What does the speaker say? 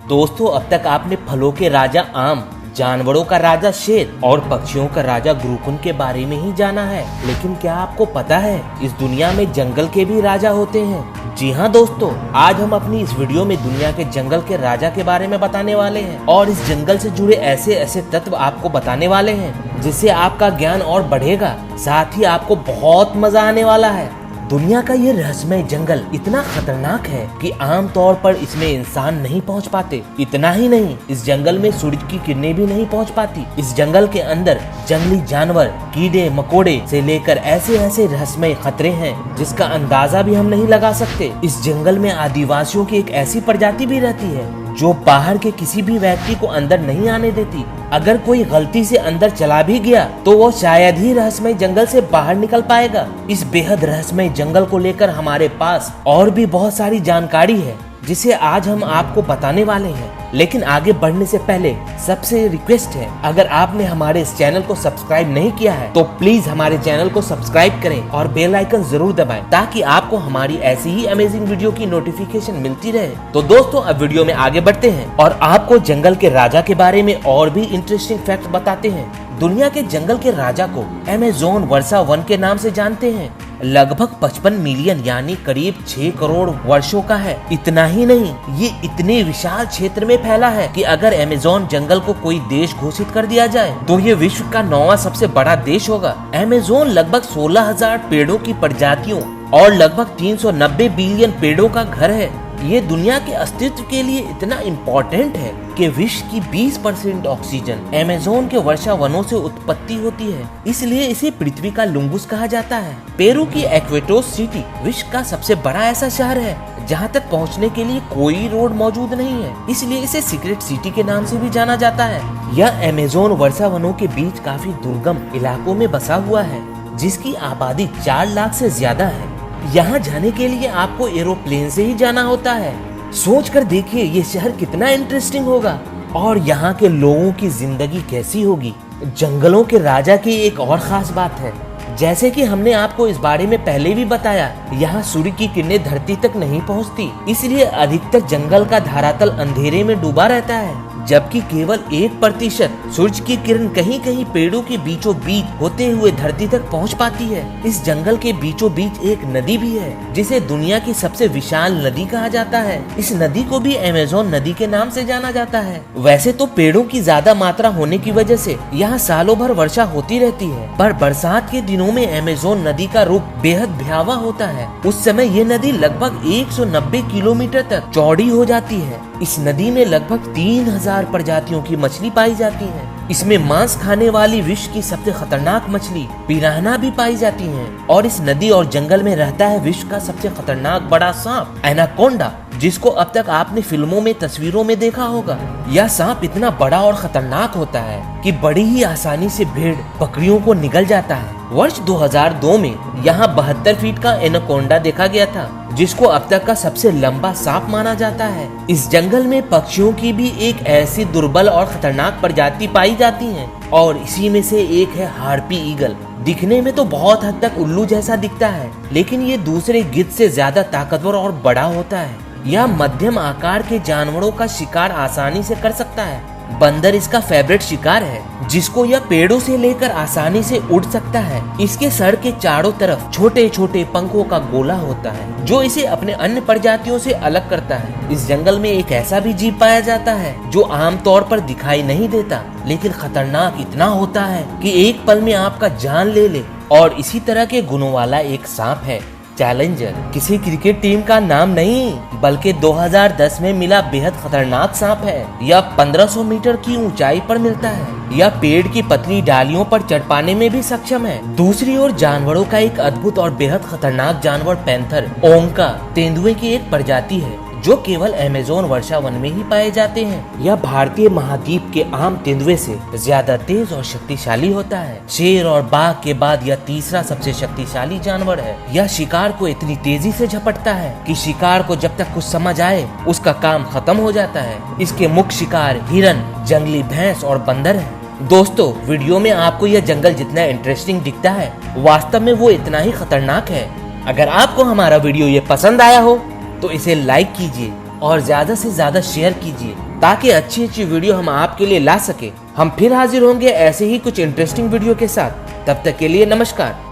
दोस्तों, अब तक आपने फलों के राजा आम, जानवरों का राजा शेर और पक्षियों का राजा ग्रुकुन के बारे में ही जाना है, लेकिन क्या आपको पता है इस दुनिया में जंगल के भी राजा होते हैं? जी हाँ दोस्तों, आज हम अपनी इस वीडियो में दुनिया के जंगल के राजा के बारे में बताने वाले हैं और इस जंगल से जुड़े ऐसे ऐसे तत्व आपको बताने वाले हैं जिससे आपका ज्ञान और बढ़ेगा, साथ ही आपको बहुत मजा आने वाला है। दुनिया का ये रहस्यमय जंगल इतना खतरनाक है कि आम तौर पर इसमें इंसान नहीं पहुंच पाते। इतना ही नहीं, इस जंगल में सूरज की किरणें भी नहीं पहुंच पाती। इस जंगल के अंदर जंगली जानवर, कीड़े मकोड़े से लेकर ऐसे ऐसे रहस्यमय खतरे हैं जिसका अंदाजा भी हम नहीं लगा सकते। इस जंगल में आदिवासियों की एक ऐसी प्रजाति भी रहती है जो बाहर के किसी भी व्यक्ति को अंदर नहीं आने देती। अगर कोई गलती से अंदर चला भी गया तो वो शायद ही रहस्यमय जंगल से बाहर निकल पाएगा। इस बेहद रहस्यमय जंगल को लेकर हमारे पास और भी बहुत सारी जानकारी है जिसे आज हम आपको बताने वाले हैं। लेकिन आगे बढ़ने से पहले सबसे रिक्वेस्ट है, अगर आपने हमारे इस चैनल को सब्सक्राइब नहीं किया है तो प्लीज हमारे चैनल को सब्सक्राइब करें और बेल आइकन जरूर दबाएं ताकि आपको हमारी ऐसी ही अमेजिंग वीडियो की नोटिफिकेशन मिलती रहे। तो दोस्तों, अब वीडियो में आगे बढ़ते हैं और आपको जंगल के राजा के बारे में और भी इंटरेस्टिंग फैक्ट बताते हैं। दुनिया के जंगल के राजा को अमेज़न वर्षा वन के नाम से जानते हैं। लगभग 55 मिलियन यानी करीब 6 करोड़ वर्षों का है। इतना ही नहीं, ये इतने विशाल क्षेत्र में फैला है कि अगर अमेज़न जंगल को कोई देश घोषित कर दिया जाए तो ये विश्व का 9वां सबसे बड़ा देश होगा। अमेज़न लगभग 16,000 पेड़ों की प्रजातियों और लगभग 390 बिलियन पेड़ों का घर है। ये दुनिया के अस्तित्व के लिए इतना इम्पोर्टेंट है कि विश्व की 20% ऑक्सीजन अमेज़न के वर्षा वनों से उत्पत्ति होती है, इसलिए इसे पृथ्वी का लुंगुस कहा जाता है। पेरू की इक्वेटोस सिटी विश्व का सबसे बड़ा ऐसा शहर है जहाँ तक पहुँचने के लिए कोई रोड मौजूद नहीं है, इसलिए इसे सीक्रेट सिटी के नाम से भी जाना जाता है। यह अमेज़न वर्षा वनों के बीच काफी दुर्गम इलाकों में बसा हुआ है जिसकी आबादी 4 लाख से ज्यादा है। यहाँ जाने के लिए आपको एरोप्लेन से ही जाना होता है। सोच कर देखिए ये शहर कितना इंटरेस्टिंग होगा और यहाँ के लोगों की जिंदगी कैसी होगी। जंगलों के राजा की एक और खास बात है, जैसे कि हमने आपको इस बारे में पहले भी बताया, यहाँ सूर्य की किरणें धरती तक नहीं पहुँचती, इसलिए अधिकतर जंगल का धरातल अंधेरे में डूबा रहता है, जबकि केवल 1% सूरज की किरण कहीं कहीं पेड़ों के बीचों बीच होते हुए धरती तक पहुंच पाती है। इस जंगल के बीचों बीच एक नदी भी है जिसे दुनिया की सबसे विशाल नदी कहा जाता है। इस नदी को भी अमेज़न नदी के नाम से जाना जाता है। वैसे तो पेड़ों की ज्यादा मात्रा होने की वजह से यहाँ सालों भर वर्षा होती रहती है, पर बरसात के दिनों में अमेज़न नदी का रूप बेहद भयावह होता है। उस समय ये नदी लगभग 190 किलोमीटर तक चौड़ी हो जाती है। इस नदी में लगभग 3000 प्रजातियों की मछली पाई जाती है। इसमें मांस खाने वाली विश्व की सबसे खतरनाक मछली पिरान्हा भी पाई जाती है और इस नदी और जंगल में रहता है विश्व का सबसे खतरनाक बड़ा सांप एनाकोंडा, जिसको अब तक आपने फिल्मों में तस्वीरों में देखा होगा। यह सांप इतना बड़ा और खतरनाक होता है कि बड़ी ही आसानी से भेड़ बकरियों को निगल जाता है। वर्ष 2002 में यहाँ 72 फीट का एनाकोंडा देखा गया था, जिसको अब तक का सबसे लंबा सांप माना जाता है। इस जंगल में पक्षियों की भी एक ऐसी दुर्बल और खतरनाक प्रजाति पाई जाती है और इसी में से एक है हार्पी ईगल। दिखने में तो बहुत हद तक उल्लू जैसा दिखता है, लेकिन ये दूसरे गिद्ध से ज्यादा ताकतवर और बड़ा होता है। यह मध्यम आकार के जानवरों का शिकार आसानी से कर सकता है। बंदर इसका फेवरेट शिकार है, जिसको यह पेड़ों से लेकर आसानी से उड़ सकता है। इसके सर के चारों तरफ छोटे छोटे पंखों का गोला होता है जो इसे अपने अन्य प्रजातियों से अलग करता है। इस जंगल में एक ऐसा भी जीव पाया जाता है जो आमतौर पर दिखाई नहीं देता, लेकिन खतरनाक इतना होता है कि एक पल में आपका जान ले ले, और इसी तरह के गुणों वाला एक सांप है चैलेंजर। किसी क्रिकेट टीम का नाम नहीं, बल्कि 2010 में मिला बेहद खतरनाक सांप है। यह 1500 मीटर की ऊंचाई पर मिलता है। यह पेड़ की पतली डालियों पर चढ़ पाने में भी सक्षम है। दूसरी ओर जानवरों का एक अद्भुत और बेहद खतरनाक जानवर पैंथर ओंका तेंदुए की एक प्रजाति है जो केवल अमेज़न वर्षा वन में ही पाए जाते हैं। यह भारतीय महाद्वीप के आम तेंदुए से ज्यादा तेज और शक्तिशाली होता है। शेर और बाघ के बाद यह तीसरा सबसे शक्तिशाली जानवर है। यह शिकार को इतनी तेजी से झपटता है कि शिकार को जब तक कुछ समझ आए उसका काम खत्म हो जाता है। इसके मुख्य शिकार हिरन, जंगली भैंस और बंदर है। दोस्तों, वीडियो में आपको यह जंगल जितना इंटरेस्टिंग दिखता है, वास्तव में वो इतना ही खतरनाक है। अगर आपको हमारा वीडियो ये पसंद आया हो तो इसे लाइक कीजिए और ज्यादा से ज्यादा शेयर कीजिए ताकि अच्छी अच्छी वीडियो हम आपके लिए ला सके। हम फिर हाजिर होंगे ऐसे ही कुछ इंटरेस्टिंग वीडियो के साथ। तब तक के लिए नमस्कार।